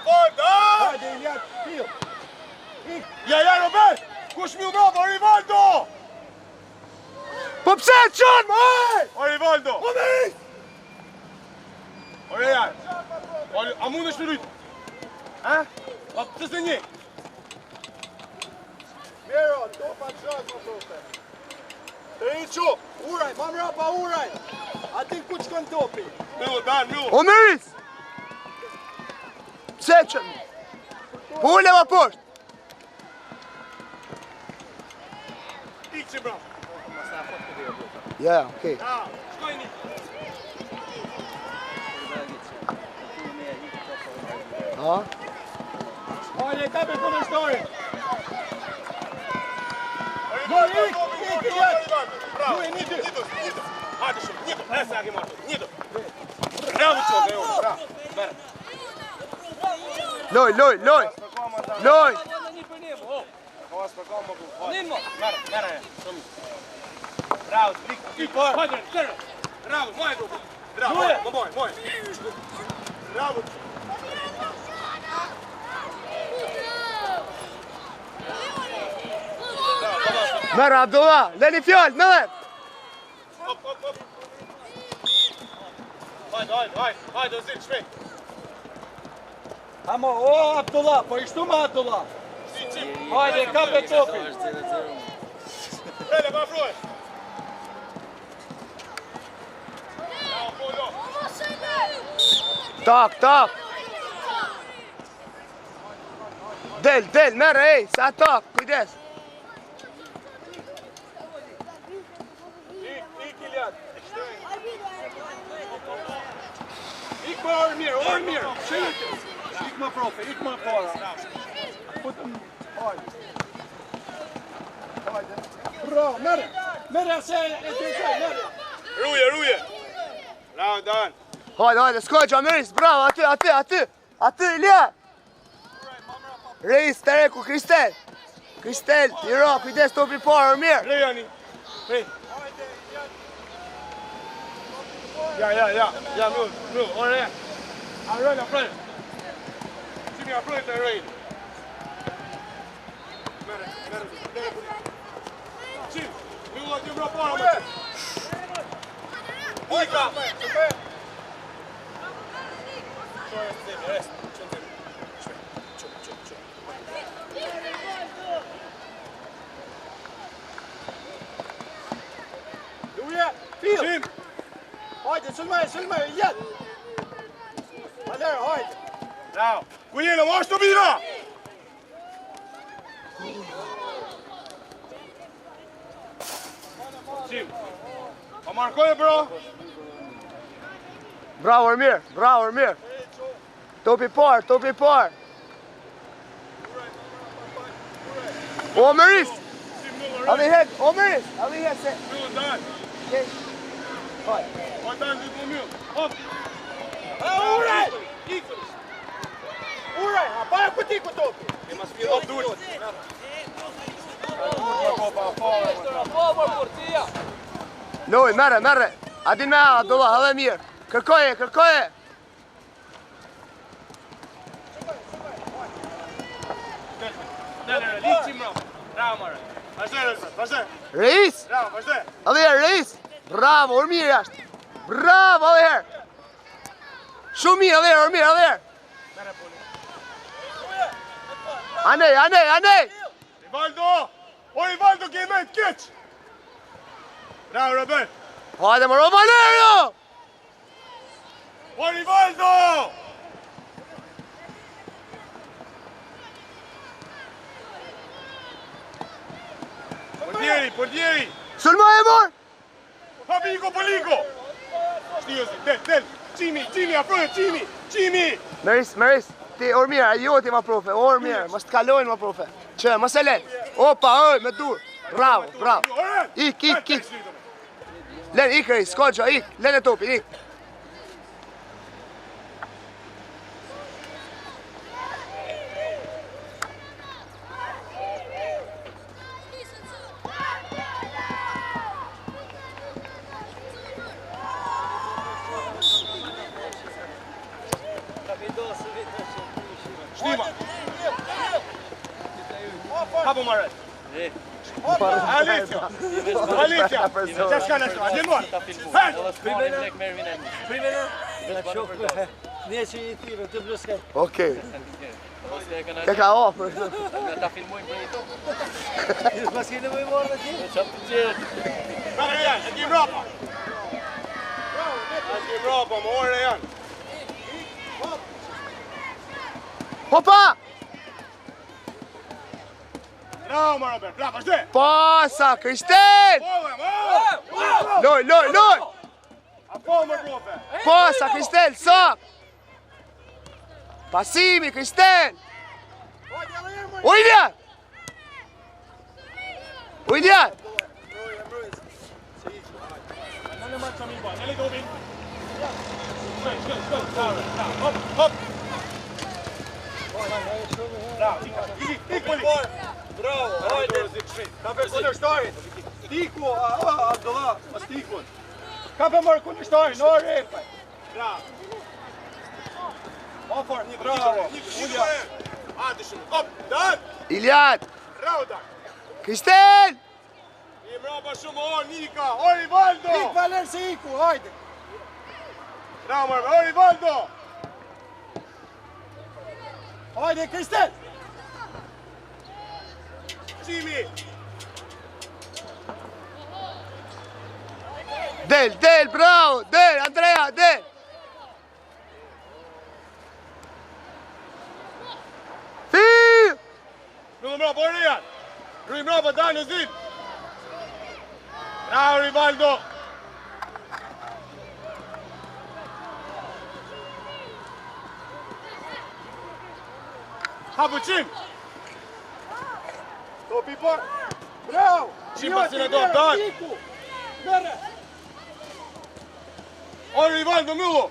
Hajde, Ilija, pil. Ja, Robert! Kush mi u bravo, Rivaldo! Po pse e qënë, më? O Rivaldo! O Meris! O Real! A mund është në rritë? A pëse se një? Miro, topa të shak, më tope. Të rinë qo, uraj, ma mrapa uraj. Atin ku qëkën topi. Milo. O Meris! Pse e qënë? Po ule ma poshtë. Ikë që bravo. Ja, okej. Shkoj një. Ha? Hajde, ka për kundërshtori. Hajde shumë, njëto, e se aki marto, njëto. Bravo qo, bravo. Loj. Ka vas për kam më ku. Mere, shumë. Bravo, dik, hajde, tërë. Bravo, moj, bro. Bravo, moj. Bravo. Merë, Abdullah, leni fjallë, me dhe. Hop. Hajde, ozirë, shpejt. Amo, o Abdullah, po ishtu ma Abdullah. Hajde, kape topi. Hele, pa fruje. Bravo, Polo. Tak. Del, merë, ej, sa tak, kujdes. Ik, Iliad. Ik për orë mirë. Shëjtë. Ik më profe, ik më para. Putëm, hajde. Bravo, mere se e të qaj, mere. Ruje. Bravo, Dan. Hajde, skojqa, Meris, bravo, aty, Ilija. Reis, të reku, Kristel, Iro, kujdes topi parë, mirë. Rejani. Rej. Ja, mjë, orë. A rejnë, a prejnë. Qimi a prejnë të rejnë. Mere. Qim, mjë të vra para më. Ojka. Qim. Hajde, sëllme, jetë. Hajde. Bravo. Ku jene, ma është të bina? Qim. Pa markoje, bro. Bravo, mirë. Topi parë. O, Meris. Ali het se. Mjë, Dan. Hajde. O, Dan, dy të mjë. Hop. Uraj! Ikë. Uraj, a baja këti ku topi. E mas pjë hop dur. Loj, merë. Adin me Abdullah, edhe mirë. Kërkoje. Dele, likë qim rëmë. Bravo, mare. Vazhde. Reis, Bravo, vazhde. edhe herë, Reis. Bravo, orë mirë jashtë. Bravo, edhe herë. Shumë mirë, edhe herë. Mere, Poli. Anej. Rivaldo, ke me të keq. Bravo, Robert. Hajde, më Valerio. O, Rivaldo! Portieri. Sulma e morë. Poligo. Shtiosi, del. Qimi, afroje, Qimi. Meris, ti orë mirë, a joti ma profe, orë mirë, mos të kalojnë ma profe. Që, mos e len. Opa, me dur. Bravo. Ik. Len, ik, Reis, skogja, ik. Len e topi, ik. Shtima. Hapo mare. Alicia. Alicia. Qa shka në shka? Adinuar. Primena. Nije që i thirë, të blëskaj. Okej. Te ka ofër. Ta filmojmë për një tokë. Pas kene më i morë dhe ti? Qa për gjithë. Kare janë, e ti mrapa. E ti mrapa, më ore janë. Hopa! Bravo, më Robert, bravo, shde. Pasa, Kristel! Loj, loj, loj! Apo më profe. Pasa, Kristel, sak! Pasimi, Kristel! Ujljan! Ujljan! Në matë që mi ba, në le dobin. Shkoj, hop, hop. Bravo, ik poli. Bravo, hajde. Ka për kundërshtarin. Stiku, Abdullah, stikun. Ka për mërë kundërshtarin, në repaj. Bravo. Ofar, bravo. Ulja. Hajde shumë. Hop, Dan. Iljan! Bravo, Dan. Kristel! I mrapa shumë, Nika, Rivaldo. Ik valer se iku, hajde. Bravo, mërë, Rivaldo. Hajde, Kristel. Qimi. Del, del, bravo! Del, Andrea, del! Fiu! Në mrapa, Orian. Rui mrapa, Dan në zin. Bravo, Rivaldo. Hapu qim. Topi par. Bravo. Qim pas në do, Dan. Mere. O, Rivaldo, Mullo.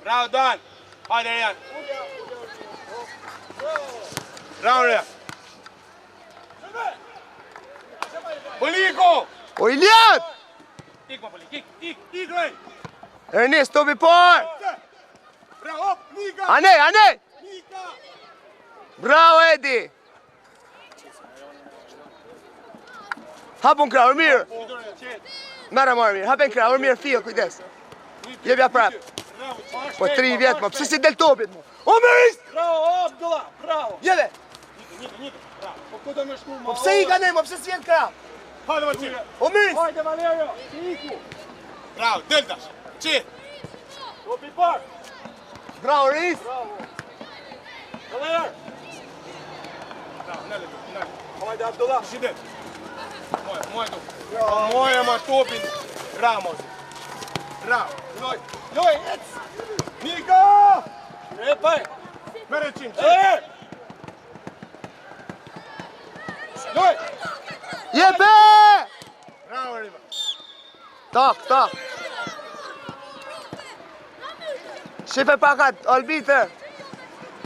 Bravo, Dan. Hajde, Rian. Bravo, Rian. Poliko. O Iljan! Ik, ma Polik, ik, Rej. Ernest, topi par! Bravo, hop, Nika. Ane, ane! Nika. Bravo, Edi! Hapun krahur mirë! Merë marë mirë, hapen krahur mirë, fio, kujdes. Jebja prap. Po 3 vjetë, mo, pëse si del topit, mo? O, Meris! Bravo, Abdullah, bravo. Jeve! Po ku do me shku, Po pëse i ka ne, mo, pëse si vjen krah? Hajde, ma qim. O, Meris! Hajde, Valerio, si iku. Bravo, deltash. Qim. Topi par. Bravo, Riz! Valer. Bravo, nële, nële. Hajde, Abdullah. Shidet. Moje tu. Moje ma topin. Ramos. Bravo. Loj. Loj, ec. Nika! Repaj. Mere qim. Loj. Jepe! Bravo, Riva. Tak, tak. Shife pakat, albiter!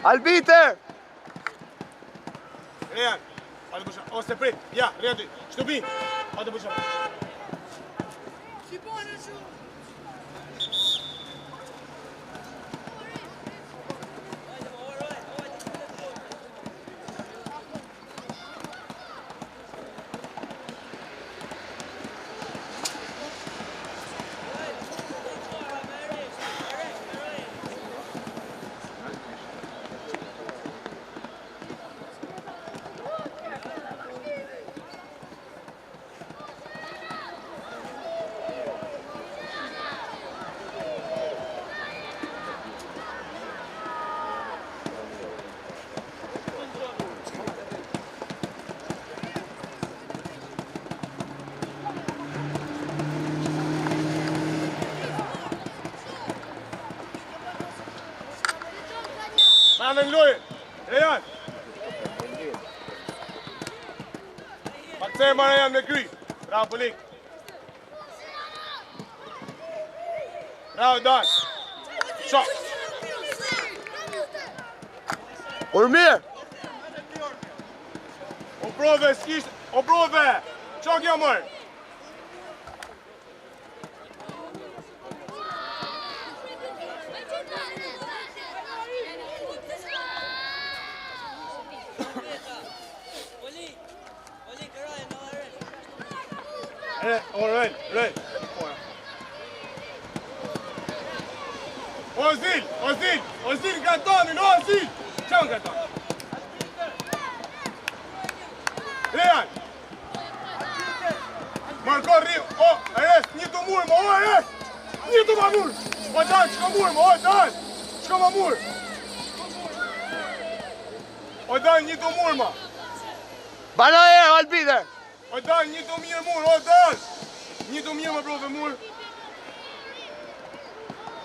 Albiter! Rian. Hajde busha. Ose prit. Ja, Rian ty. Shtupi. Hajde busha. Manë në lojë. Rejan. Maksema Rejan me kry. Bravo, Polik. Bravo, Dan. Shot. Urmir! O prove, s'kisht. O prove. Qa kja mërë? Ren. Ozil gatonin, Ozil! Çan gaton. Real. Marko Rio, Eres, një të murë, Eres! Një të ma murë! Dan, qka murë, Dan! Qka ma murë! Dan, një të murë, ma! Bana e, Albiter! Dan, një të mirë murë, Dan! Një të mirë, ma profe, murë!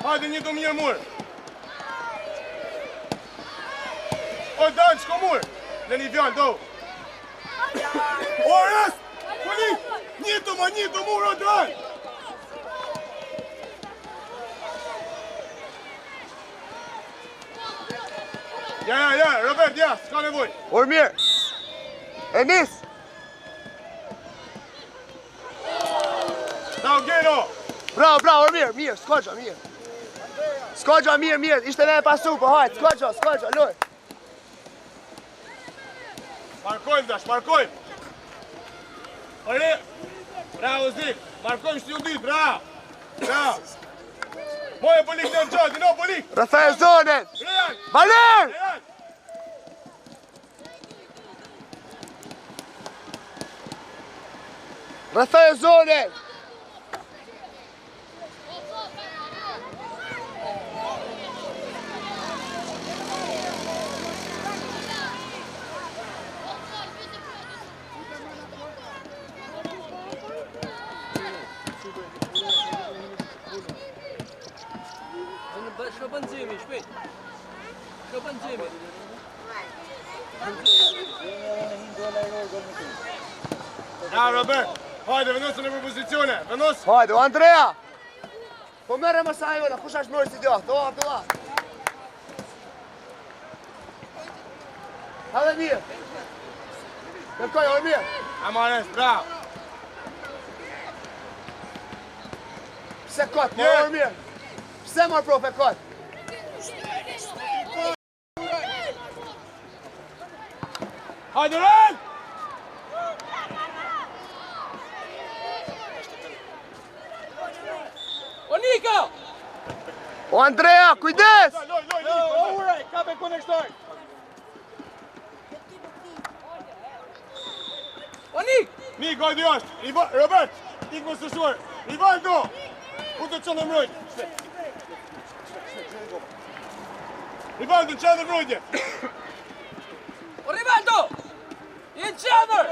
Hajde, një të mirë murë! Dan, qka murë! Leni vjallë, do! Eres! Polit! Një të murë, Dan! Ja, Robert, ja, s'ka nevoj. Ormir! Enis! Bravo, Gero! Bravo, Ormir, mirë, s'koqa, mirë. S'koqa, mirë, ishte me e pasu, po hajtë, s'koqa, loj. Markojmë, dash, markojmë. Ore, bravo, Zik, markojmë shtë ju ditë, bravo. Moje polik në gjati, no polik. Rafael Zonen! Real! Valer! Real! Rafael Zonen! Shko bëndzimi, shpejt. Shko bëndzimi. Ja, Robert, hajde, vendosu në për pozicione, vendos. Hajde, o Andrea! Po mere më sa jona, kush është mërë si djatë, o Abdullah! Hajde mirë! Kërkoj, Ormir! Amares, bravo. Pse kotë, më Ormir? Pse mërë profe kotë? Hajde, Ren! Nika! O Andrea, kujdes! Loj, Uraj, kape konektoj. Nik! Nik, hajde jashtë. Robert, ik më sëshuar. Rivaldo! Ku të qënë mrojtje? Rivaldo, në qënë mrojtje. Rivaldo! In qëndër!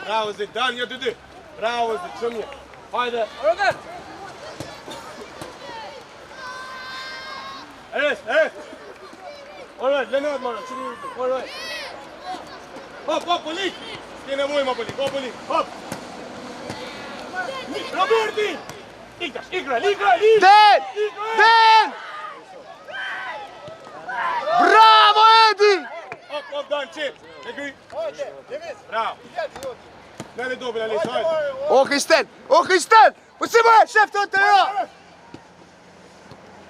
Bravo, Zik, dan një të dy. Bravo, Zik, shumë një. Hajde. Robert! Eres. Alright, Lenot, mara. Alright. Hop, polik. S'ke nevoj, ma polik, hop. Roberti! Ikra. Den! Bravo, Edi! Hop, dan, qip. E kry. Bravo. Nene dobi, Alice, hajde. O Kristen! Po si më, shef të të ra!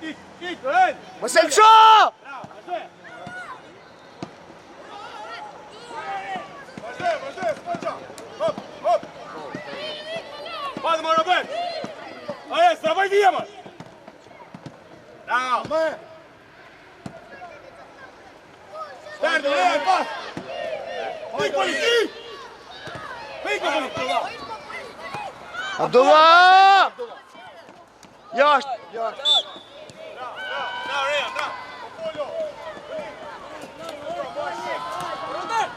Ik, Ren. Më se lësho! Bravo, vazhde, s'poqa. Hop. Hajde, ma Robert. Hajde, s'trabaj dhja, ma. Bravo. Sterdi, Ren, pas. Ik, politi! Abdullah! Jashtë! Bravo, Ren, bravo. Pollo. Robert!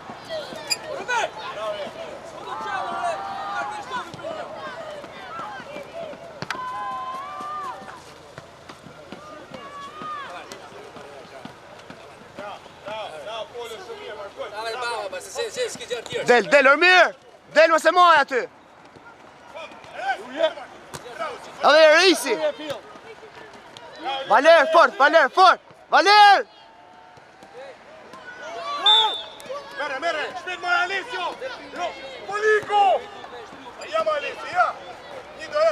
Robert! Bravo, Ren. Shko të qëllë, Robert! Marke shtovi për një! Bravo, Pollo, shumë mirë, markoj. Bravo, bas, se s'ki gjarë tjerë. Del, Ormir! Del më se moj aty! Edhe Risi! Valer, fort! Mere! Shpet mara Alessio! Poliko! Jam Alessio, ja! Një do e!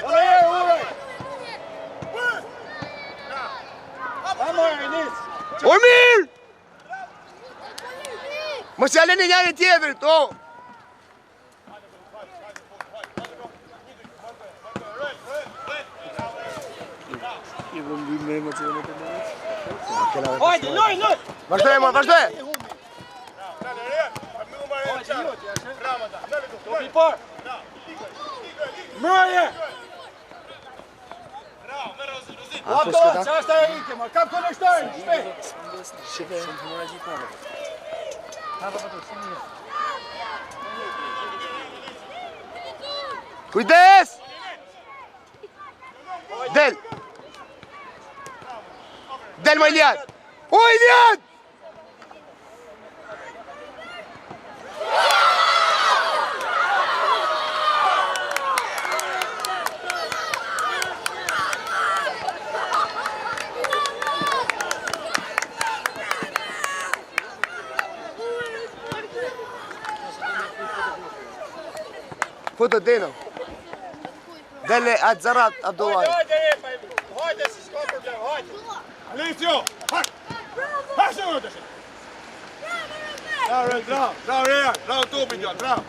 Uraj! Mos ja lëni njëri tjetrit, o! Hajde, loj, loj! Vazhdoj, mor, vazhdoj! Topi par! Mërje! Ato, qa është e ike, ma kap konektojnë, shpejt! Kujdes! Del! Del, më Ilian! O, Ilian! Futu Dino. Dele atë zarat, Abdullaj. Hajde, si s'ka problem, hajde! Alicio! Hak! Hak se vëtë shi! Bravo, Rejan, bravo topin gjatë, bravo!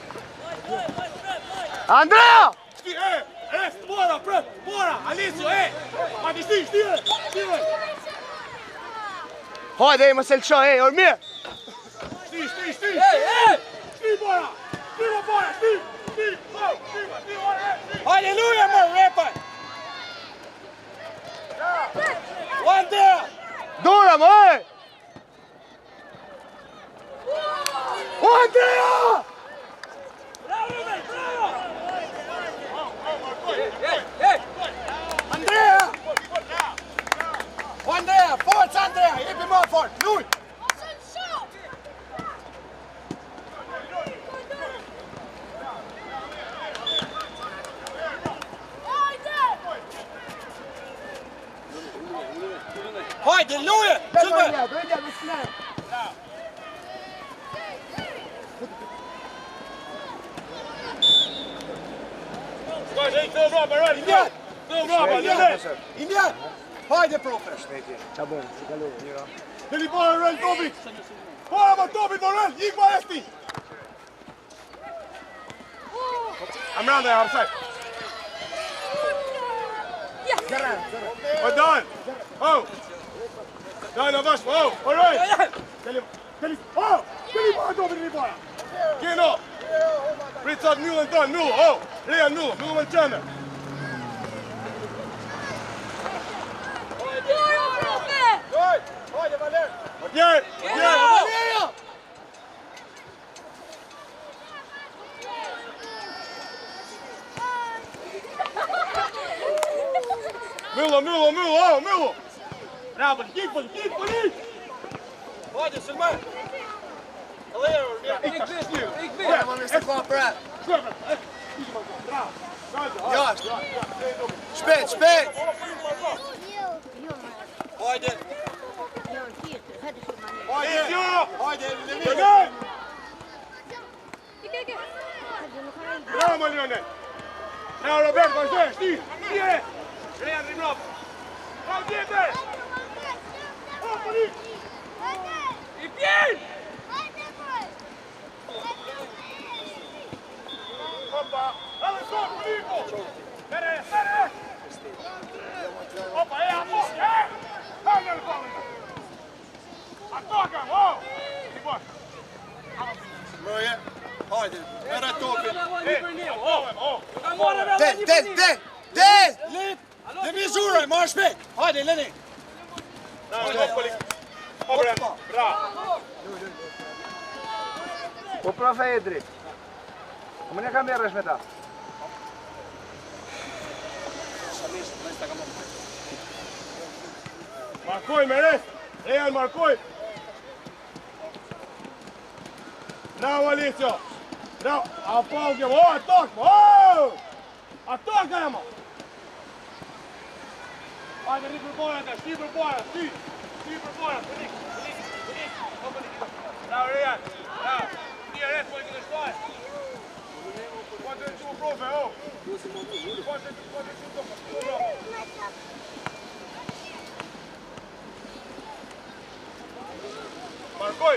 Andrea! Shti, bora, prët, bora, Alicio, hajde, shti, Hajde, më selqo, Ormir! Shti, Ej! shti, bora! Shti, bora, shti! Halleluja, mër, repaj! One there! Dora, më, O, Andrea! Andrea! Andrea, forza Andrea, jepi më fort, luj! Hajde, luje! Indian! Hajde, profe! Qa bon, si kalu, njëra. Deli bora, Rel, topi! Bora, ma topi, Rel, jik ma esti! Amranda, ja, hapsaj! O, Dan! Oh! Dan, avash, oh! Alright! Deli bora, topi, deli bora! Kino! Pritsat nullën tonë, nullë, oh! Rejan nullë, nullë më në qënë! Hajde, Valer! Odjer! Odjer! Myllo! Bravo, gik på dit! Hajde, Sulman! Ik weer! Man visste kvar på det. Ja, spät! Hajde! Hajde, Levin! Bravo, Lionel! Bravo, Roberto, vazhdoj, shti! Shti! Rejan Rimrop! Bravo, tjetër! Bravo, Poli! I pjen! Hoppa! Alle stop, Poli! Bere! Hoppa, apo! Hajde, Poli! Attacca, wow! Ti bosh! Mërje, hajde, mere topin! Del! Lip! Levin zhuraj, marrë shpejt! Hajde, Leni! Bravo, Poli! Bravo! Po profe Edri. Më ne kam merresh me ta. Markoj me rest! Rejan, markoj! Bravo, Alicio! Bravo! Apogge, atak! Atak, Ema! Hajde, rri për bora të, shti për bora, shti për bora, Pëlik! Bravo, Rejan! Bravo! Ti e rest, pojtë të shtuaj! Pojtë të quë profe, Pojtë të quë profe! Markoj!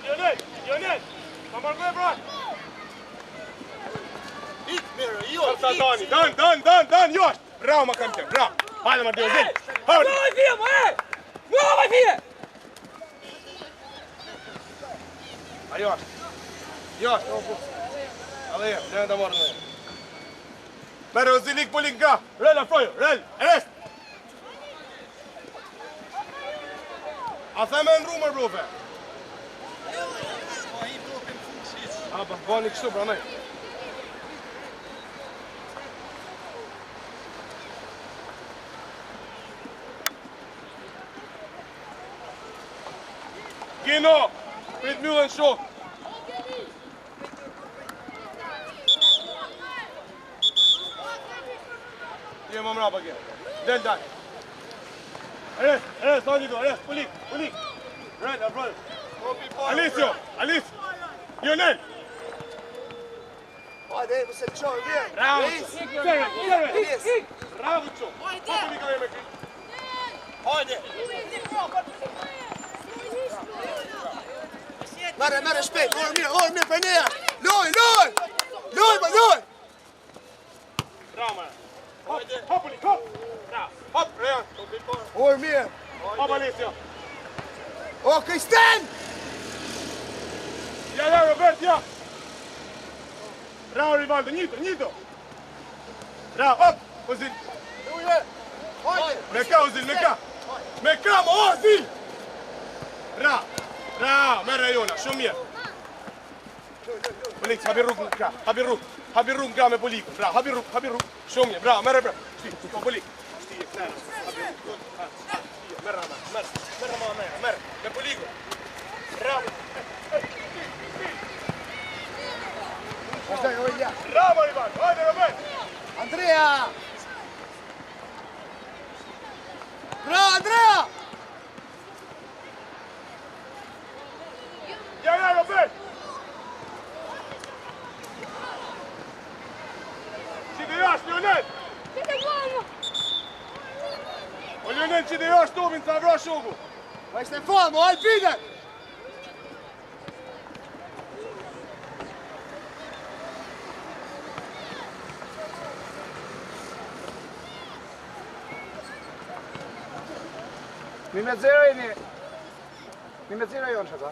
Lionel! Lionel, ka marrë me brat. Ik mirë, jo. Forza Dani, Dan, josh. Bravo ma kam qenë, bravo. Hajde Matteo, zil. Hajde. Muova fia, muova fia! Josh. Josh, allez, viens d'avoir nous. Pero zilik polinka. Rel afrojo, rel. Rest. A theme në rumër, brofe. A, pa, bani kështu, pra nej. Gino, prit myllën shok. Je më mrapa kje. Del daj. Rest, Anigo, rest, pulik. Rest, afroj. Alicio. Lionel. Hajde, mos e çoj, vjen. Bravo. Ik! Bravo, ço. Hajde mi kajme kri. Hajde. Merre shpejt, orë mirë, për neja. Loj. Bravo, man. Hop, pulik, hop. Bravo. Hop, Rejan. Orë mirë. Hop, Alicio. O, Kristen! Ja, Robert, ja. Bravo, Rivaldo, njito. Bravo, hop, Ozil. Me ka, Ozil, me ka, Ozil. Bravo, merre Jona, shumë mirë. Polik, habi rrug nga me Polikun, bravo, habi rrug, shumë mirë, bravo, merre, shti, Polik, shti, merre, me Polikun, bravo. Bravo, Rivaldo, hajde, Robert. Andrea! Bravo, Andrea! Ja, Robert. Qide jash, Lionel. O, Lionel, qide jash topin, sa vra shoku. Ma ishte falë, mo Alpine! Mi me zero jeni. Mi me zero jonë që ka.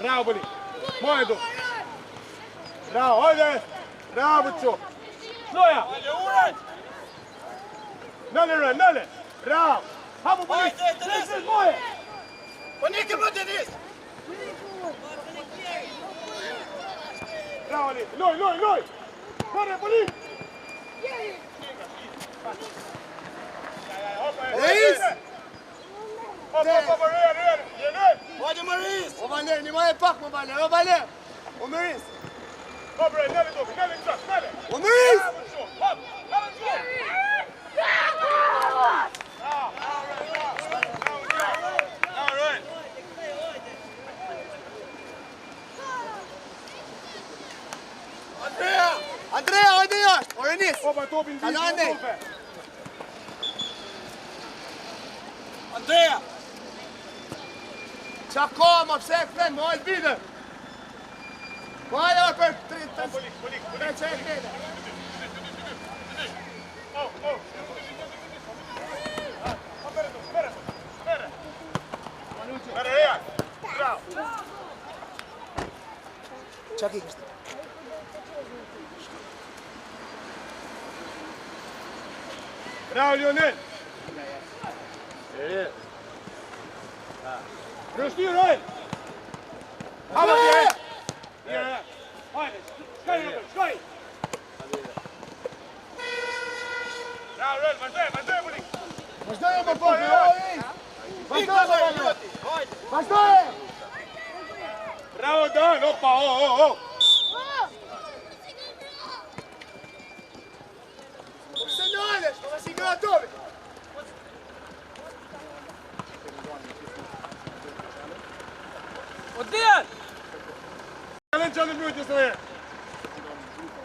Bravo, Polik. Mojë do. Bravo, hajde. Bravo, qo. Sloja. Nale. Bravo. Hapo, Polik. Mojë. Ponike më Denis. Bravo, Ali. Loj. Corre, Polik. Reis! Hop, Rejan. Hajde Maris. O Valer, një ma e pak, o Valer. O Mëris. Hop, Rejan, nale topi, nale. O Mëris! Bravo, qo. Hop, nale qo. Andrea, hajde jashtë, o Renis. Opa, topin Kalo andej. Andrea. Qa ka, ma pse e këthen, ma Albine. Po hajde orë për Polik. tre që e këthen. Merre, Rejan. Bravo. Qa ki kështë? Bravo, Lionel. Rështirë, hajde. Hajde, hajde. Hajde, shkaj. Bravo, Rel, vazhdoj, Polik. Vazhdoj e për popi, Vazhdoj! Bravo, Dan, opa, Se në alesh, po si gratove. Oddijan! në mbrojtjes në herë.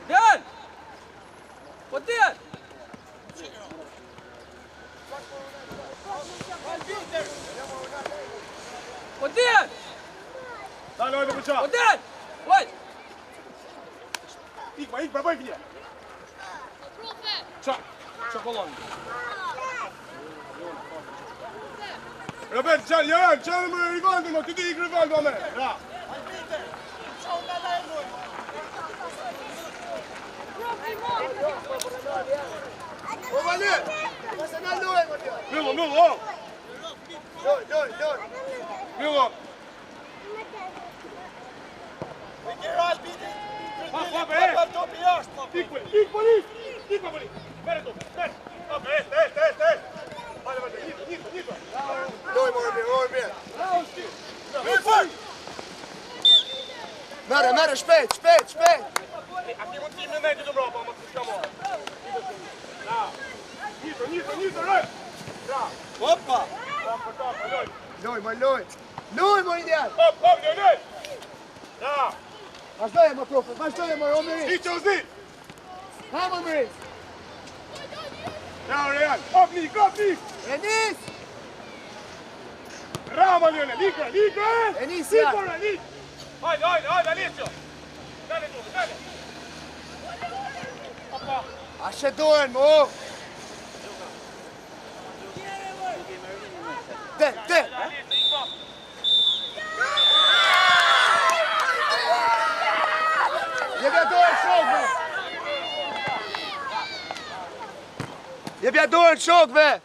Dejan! Po Dejan! Po Dejan! Dale, hajde për qa. Po Dejan! Oj! Ik, përbëj kënje. Qa? Qa kolon? Robert, Jan, qanë më Rivaldo, më këti ik Rivaldo me. Bra. O Valer, mëse nga lojë, më tja. Millo, o. Loj. Millo. Ik për një. Mere tu, mere. Ope, est. Hajde, njito. Loj, Ormir. Mere, shpejt. A ti mund t'im në nejtë të brapa, më të shka mora. Bra. Njito, rëj. Bra. Opa! Loj. Loj, më indian. Hop, loj. Bra. Vazhdoje, më profe, vazhdoje, Ormir. I që zi. Ha, më Ormir. Bravo, Real. Hop, nik. Enis. Bravo, Leone. Liko. Enis, Liko, Nik. Hajde, Alessio. Dale tu, dale. Hoppa. Ashe dojen, mo. Te. Jebja dorën shokve.